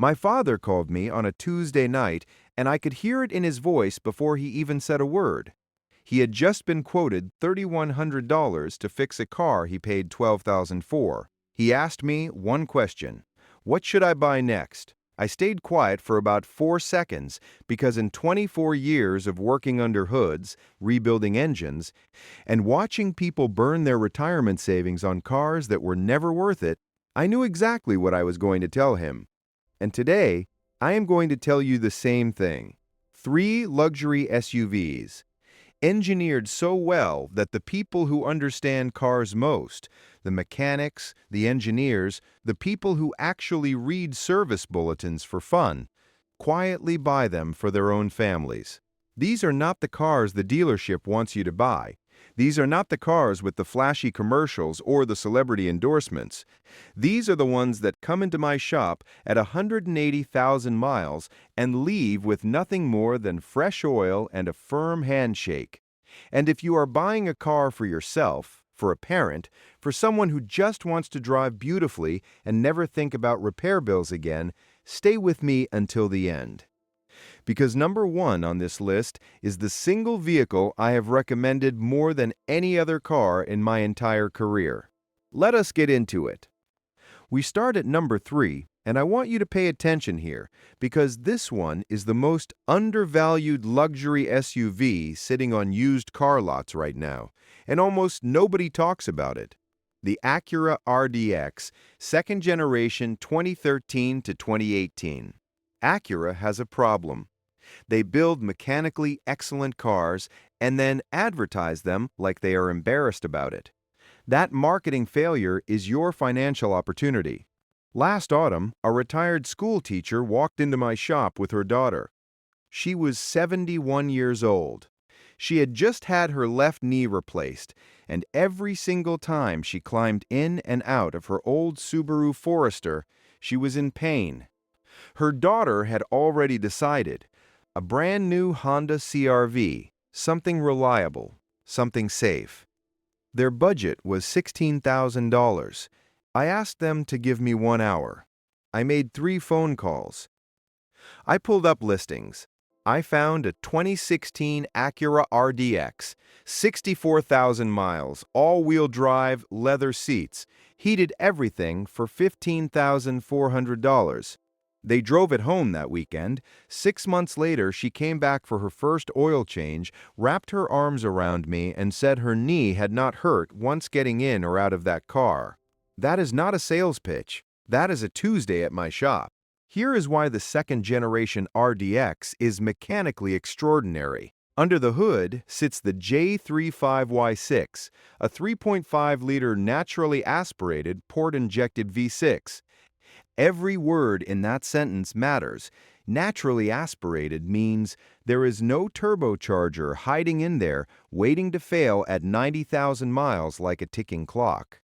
My father called me on a Tuesday night, and I could hear it in his voice before he even said a word. He had just been quoted $3,100 to fix a car he paid $12,000 for. He asked me one question: what should I buy next? I stayed quiet for about 4 seconds because in 24 years of working under hoods, rebuilding engines, and watching people burn their retirement savings on cars that were never worth it, I knew exactly what I was going to tell him. And today, I am going to tell you the same thing. 3 luxury SUVs, engineered so well that the people who understand cars most, the mechanics, the engineers, the people who actually read service bulletins for fun, quietly buy them for their own families. These are not the cars the dealership wants you to buy. These are not the cars with the flashy commercials or the celebrity endorsements. These are the ones that come into my shop at 180,000 miles and leave with nothing more than fresh oil and a firm handshake. And if you are buying a car for yourself, for a parent, for someone who just wants to drive beautifully and never think about repair bills again, stay with me until the end. Because number 1 on this list is the single vehicle I have recommended more than any other car in my entire career. Let us get into it. We start at number 3, and I want you to pay attention here because this one is the most undervalued luxury SUV sitting on used car lots right now, and almost nobody talks about it. The Acura RDX, second generation 2013 to 2018. Acura has a problem. They build mechanically excellent cars and then advertise them like they are embarrassed about it. That marketing failure is your financial opportunity. Last autumn, a retired school teacher walked into my shop with her daughter. She was 71 years old. She had just had her left knee replaced, and every single time she climbed in and out of her old Subaru Forester, she was in pain. Her daughter had already decided, a brand new Honda CR-V, something reliable, something safe. Their budget was $16,000. I asked them to give me 1 hour. I made 3 phone calls. I pulled up listings. I found a 2016 Acura RDX, 64,000 miles, all-wheel drive, leather seats, heated everything for $15,400. They drove it home that weekend. 6 months later, she came back for her first oil change, wrapped her arms around me, and said her knee had not hurt once getting in or out of that car. That is not a sales pitch. That is a Tuesday at my shop. Here is why the second-generation RDX is mechanically extraordinary. Under the hood sits the J35Y6, a 3.5-liter naturally aspirated port-injected V6. Every word in that sentence matters. Naturally aspirated means there is no turbocharger hiding in there waiting to fail at 90,000 miles like a ticking clock.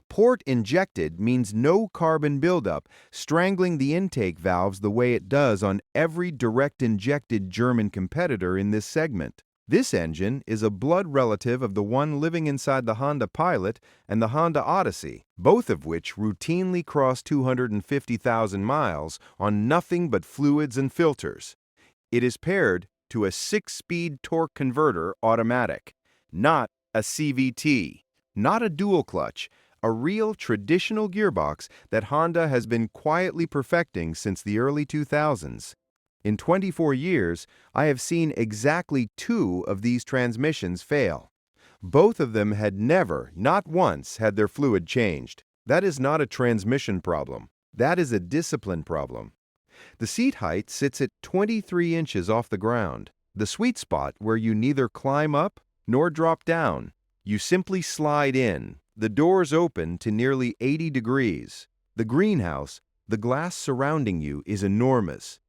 Port injected means no carbon buildup, strangling the intake valves the way it does on every direct injected German competitor in this segment. This engine is a blood relative of the one living inside the Honda Pilot and the Honda Odyssey, both of which routinely cross 250,000 miles on nothing but fluids and filters. It is paired to a 6-speed torque converter automatic, not a CVT, not a dual clutch, a real traditional gearbox that Honda has been quietly perfecting since the early 2000s. In 24 years, I have seen exactly 2 of these transmissions fail. Both of them had never, not once, had their fluid changed. That is not a transmission problem. That is a discipline problem. The seat height sits at 23 inches off the ground, the sweet spot where you neither climb up nor drop down. You simply slide in. The doors open to nearly 80 degrees. The greenhouse, the glass surrounding you, is enormous.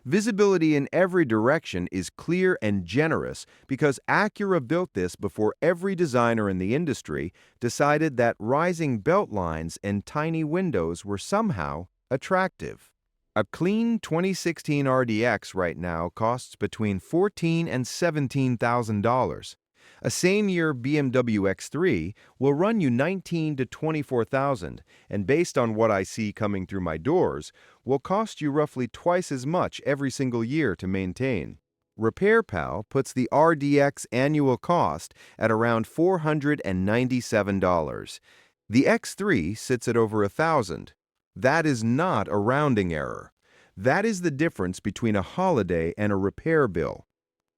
Visibility in every direction is clear and generous because Acura built this before every designer in the industry decided that rising belt lines and tiny windows were somehow attractive. A clean 2016 RDX right now costs between $14,000 and $17,000. A same-year BMW X3 will run you 19 to 24,000, and based on what I see coming through my doors, will cost you roughly twice as much every single year to maintain. RepairPal puts the RDX annual cost at around $497. The X3 sits at over 1,000. That is not a rounding error. That is the difference between a holiday and a repair bill.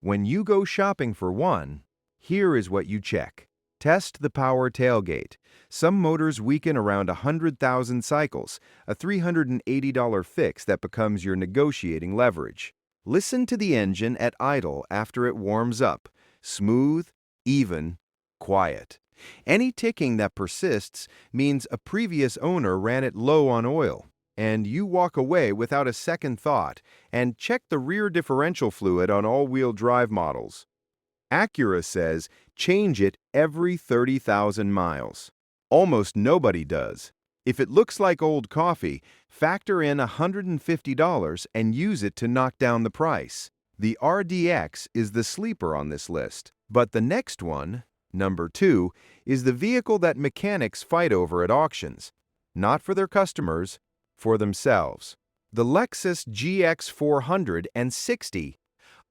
When you go shopping for one, here is what you check. Test the power tailgate. Some motors weaken around 100,000 cycles, a $380 fix that becomes your negotiating leverage. Listen to the engine at idle after it warms up. Smooth, even, quiet. Any ticking that persists means a previous owner ran it low on oil, and you walk away without a second thought and check the rear differential fluid on all-wheel drive models. Acura says change it every 30,000 miles. Almost nobody does. If it looks like old coffee, factor in $150 and use it to knock down the price. The RDX is the sleeper on this list, but the next one, number 2, is the vehicle that mechanics fight over at auctions. Not for their customers, for themselves. The Lexus GX 460.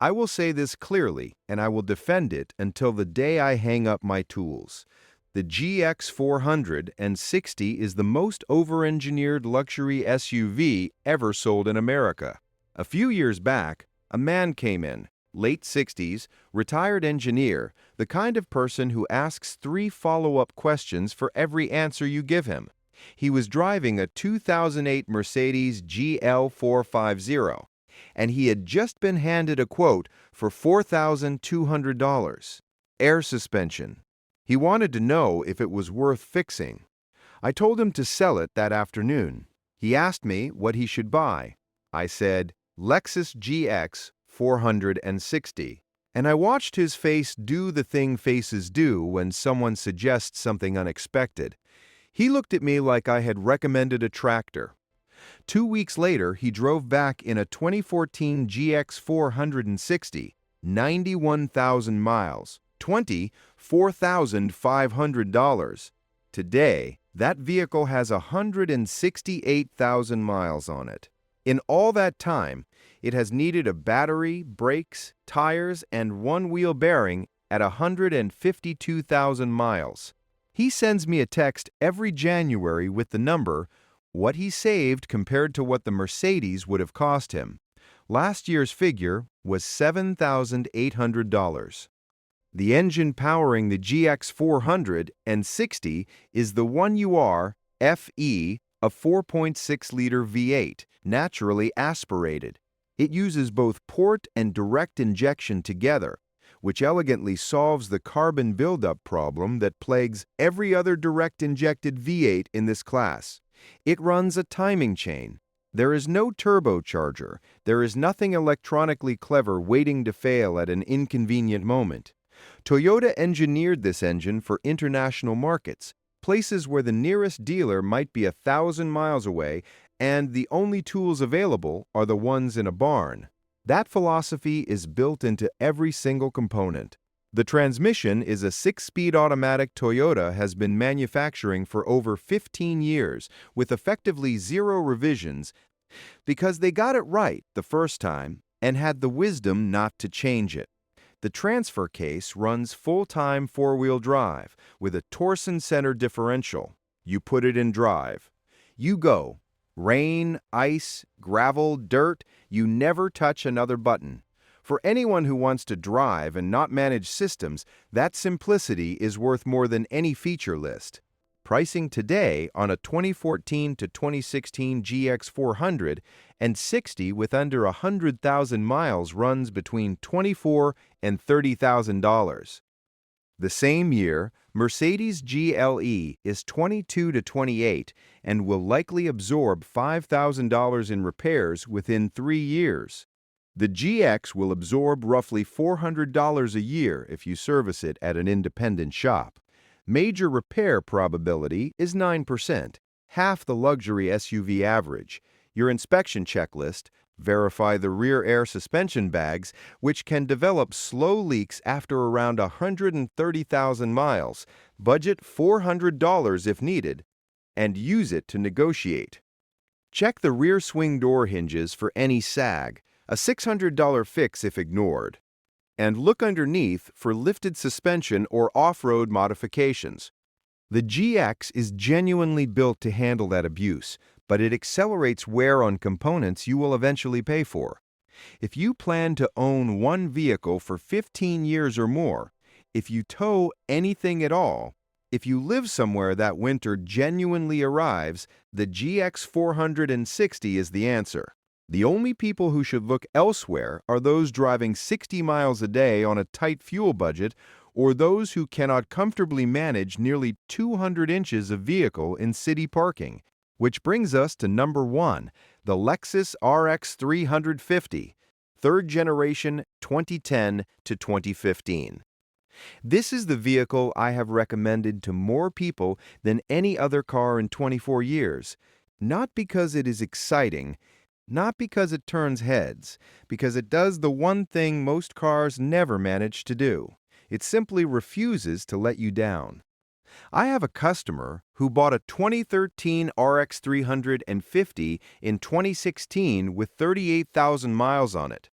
I will say this clearly, and I will defend it until the day I hang up my tools. The GX 460 is the most over-engineered luxury SUV ever sold in America. A few years back, a man came in, late 60s, retired engineer, the kind of person who asks 3 follow-up questions for every answer you give him. He was driving a 2008 Mercedes GL 450. And he had just been handed a quote for $4,200. Air suspension. He wanted to know if it was worth fixing. I told him to sell it that afternoon. He asked me what he should buy. I said, Lexus GX 460. And I watched his face do the thing faces do when someone suggests something unexpected. He looked at me like I had recommended a tractor. 2 weeks later, he drove back in a 2014 GX 460, 91,000 miles, $24,500. Today, that vehicle has 168,000 miles on it. In all that time, it has needed a battery, brakes, tires, and one-wheel bearing at 152,000 miles. He sends me a text every January with the number, what he saved compared to what the Mercedes would have cost him. Last year's figure was $7,800. The engine powering the GX 460 is the 1UR FE, a 4.6-liter V8, naturally aspirated. It uses both port and direct injection together, which elegantly solves the carbon buildup problem that plagues every other direct-injected V8 in this class. It runs a timing chain. There is no turbocharger. There is nothing electronically clever waiting to fail at an inconvenient moment. Toyota engineered this engine for international markets, places where the nearest dealer might be 1,000 miles away and the only tools available are the ones in a barn. That philosophy is built into every single component. The transmission is a 6-speed automatic Toyota has been manufacturing for over 15 years with effectively 0 revisions because they got it right the first time and had the wisdom not to change it. The transfer case runs full-time 4-wheel drive with a torsion center differential. You put it in drive. You go. Rain, ice, gravel, dirt, you never touch another button. For anyone who wants to drive and not manage systems, that simplicity is worth more than any feature list. Pricing today on a 2014 to 2016 GX 460 with under 100,000 miles runs between $24,000 and $30,000. The same year, Mercedes GLE is 22 to 28 and will likely absorb $5,000 in repairs within 3 years. The GX will absorb roughly $400 a year if you service it at an independent shop. Major repair probability is 9%, half the luxury SUV average. your inspection checklist, verify the rear air suspension bags, which can develop slow leaks after around 130,000 miles, budget $400 if needed, and use it to negotiate. Check the rear swing door hinges for any sag, a $600 fix if ignored. And look underneath for lifted suspension or off-road modifications. The GX is genuinely built to handle that abuse, but it accelerates wear on components you will eventually pay for. If you plan to own one vehicle for 15 years or more, if you tow anything at all, if you live somewhere that winter genuinely arrives, the GX 460 is the answer. The only people who should look elsewhere are those driving 60 miles a day on a tight fuel budget, or those who cannot comfortably manage nearly 200 inches of vehicle in city parking. Which brings us to number 1, the Lexus RX 350, third generation 2010 to 2015. This is the vehicle I have recommended to more people than any other car in 24 years, not because it is exciting, not because it turns heads, because it does the one thing most cars never manage to do. It simply refuses to let you down. I have a customer who bought a 2013 RX 350 in 2016 with 38,000 miles on it.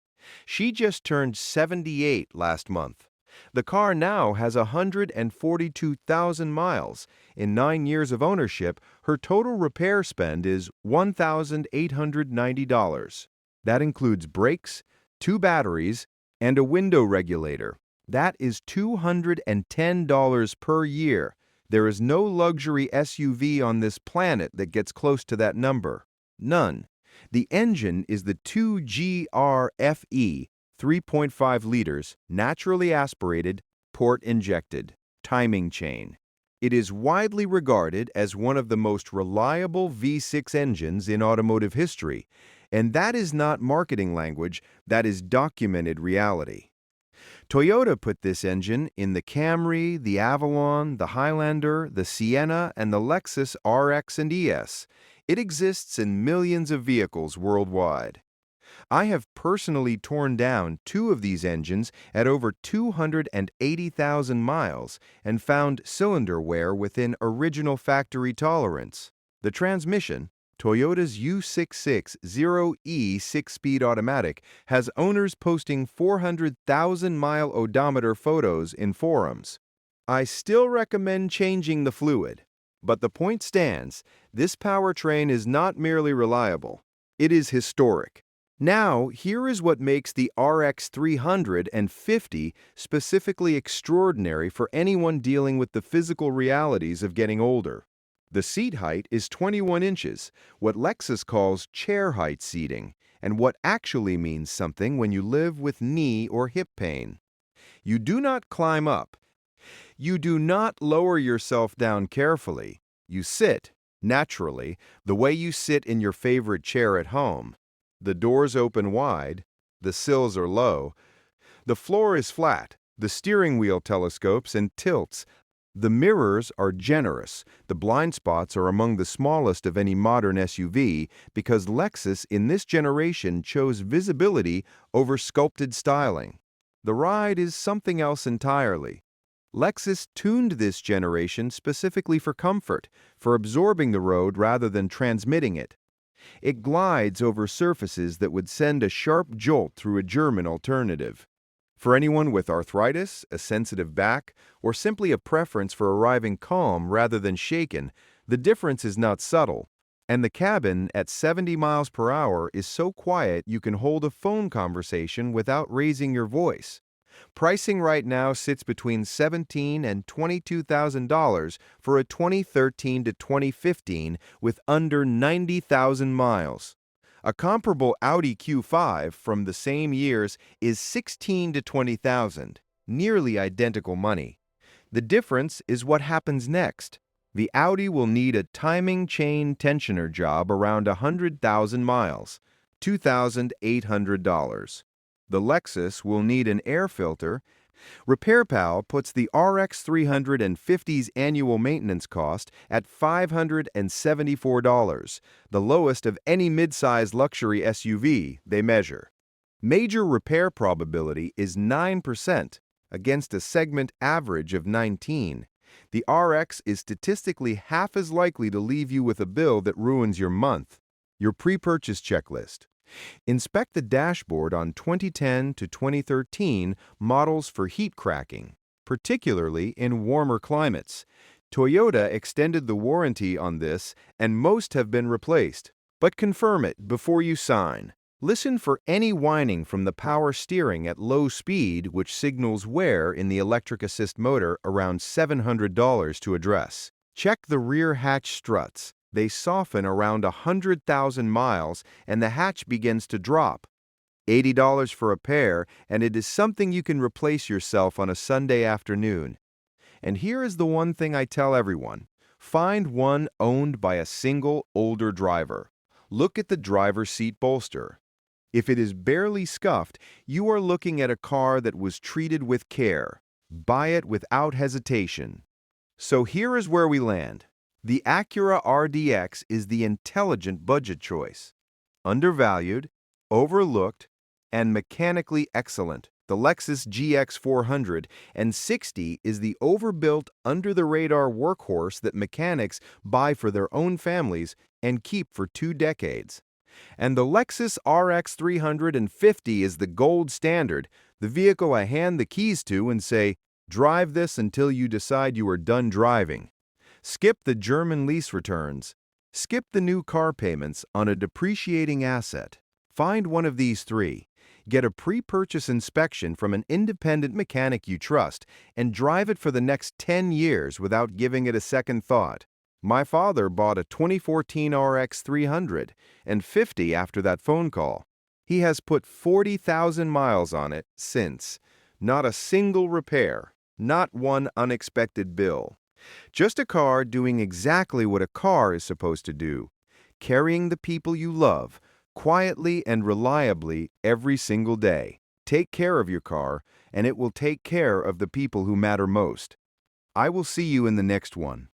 She just turned 78 last month. The car now has 142,000 miles. In 9 years of ownership, her total repair spend is $1,890. That includes brakes, 2 batteries, and a window regulator. That is $210 per year. There is no luxury SUV on this planet that gets close to that number. None. The engine is the 2GRFE, 3.5 liters, naturally aspirated, port-injected, timing chain. It is widely regarded as one of the most reliable V6 engines in automotive history, and that is not marketing language, that is documented reality. Toyota put this engine in the Camry, the Avalon, the Highlander, the Sienna, and the Lexus RX and ES. It exists in millions of vehicles worldwide. I have personally torn down 2 of these engines at over 280,000 miles and found cylinder wear within original factory tolerance. The transmission, Toyota's U660E 6-speed automatic, has owners posting 400,000-mile odometer photos in forums. I still recommend changing the fluid, but the point stands, this powertrain is not merely reliable, it is historic. Now, here is what makes the RX 350 specifically extraordinary for anyone dealing with the physical realities of getting older. The seat height is 21 inches, what Lexus calls chair height seating, and what actually means something when you live with knee or hip pain. You do not climb up. You do not lower yourself down carefully. You sit, naturally, the way you sit in your favorite chair at home. The doors open wide, the sills are low, the floor is flat, the steering wheel telescopes and tilts. The mirrors are generous. The blind spots are among the smallest of any modern SUV because Lexus in this generation chose visibility over sculpted styling. The ride is something else entirely. Lexus tuned this generation specifically for comfort, for absorbing the road rather than transmitting it. It glides over surfaces that would send a sharp jolt through a German alternative. For anyone with arthritis, a sensitive back, or simply a preference for arriving calm rather than shaken, the difference is not subtle. And the cabin at 70 miles per hour is so quiet you can hold a phone conversation without raising your voice. Pricing right now sits between $17,000 and $22,000 for a 2013 to 2015 with under 90,000 miles. A comparable Audi Q5 from the same years is $16,000 to $20,000, nearly identical money. The difference is what happens next. The Audi will need a timing chain tensioner job around 100,000 miles, $2,800. The Lexus will need an air filter, RepairPal puts the RX 350's annual maintenance cost at $574, the lowest of any mid-size luxury SUV they measure. Major repair probability is 9%, against a segment average of 19. The RX is statistically half as likely to leave you with a bill that ruins your month. Your pre-purchase checklist. Inspect the dashboard on 2010 to 2013 models for heat cracking, particularly in warmer climates. Toyota extended the warranty on this, and most have been replaced. But confirm it before you sign. Listen for any whining from the power steering at low speed, which signals wear in the electric assist motor, around $700 to address. Check the rear hatch struts. They soften around 100,000 miles and the hatch begins to drop. $80 for a pair, and it is something you can replace yourself on a Sunday afternoon. And here is the one thing I tell everyone. Find one owned by a single, older driver. Look at the driver's seat bolster. If it is barely scuffed, you are looking at a car that was treated with care. Buy it without hesitation. So here is where we land. The Acura RDX is the intelligent budget choice. Undervalued, overlooked, and mechanically excellent. The Lexus GX 400 and 60 is the overbuilt, under-the-radar workhorse that mechanics buy for their own families and keep for 2 decades. And the Lexus RX 350 is the gold standard, the vehicle I hand the keys to and say, drive this until you decide you are done driving. Skip the German lease returns. Skip the new car payments on a depreciating asset. Find one of these 3. Get a pre-purchase inspection from an independent mechanic you trust and drive it for the next 10 years without giving it a second thought. My father bought a 2014 RX 300 and 50 after that phone call. He has put 40,000 miles on it since. Not a single repair, not one unexpected bill. Just a car doing exactly what a car is supposed to do, carrying the people you love, quietly and reliably every single day. Take care of your car, and it will take care of the people who matter most. I will see you in the next one.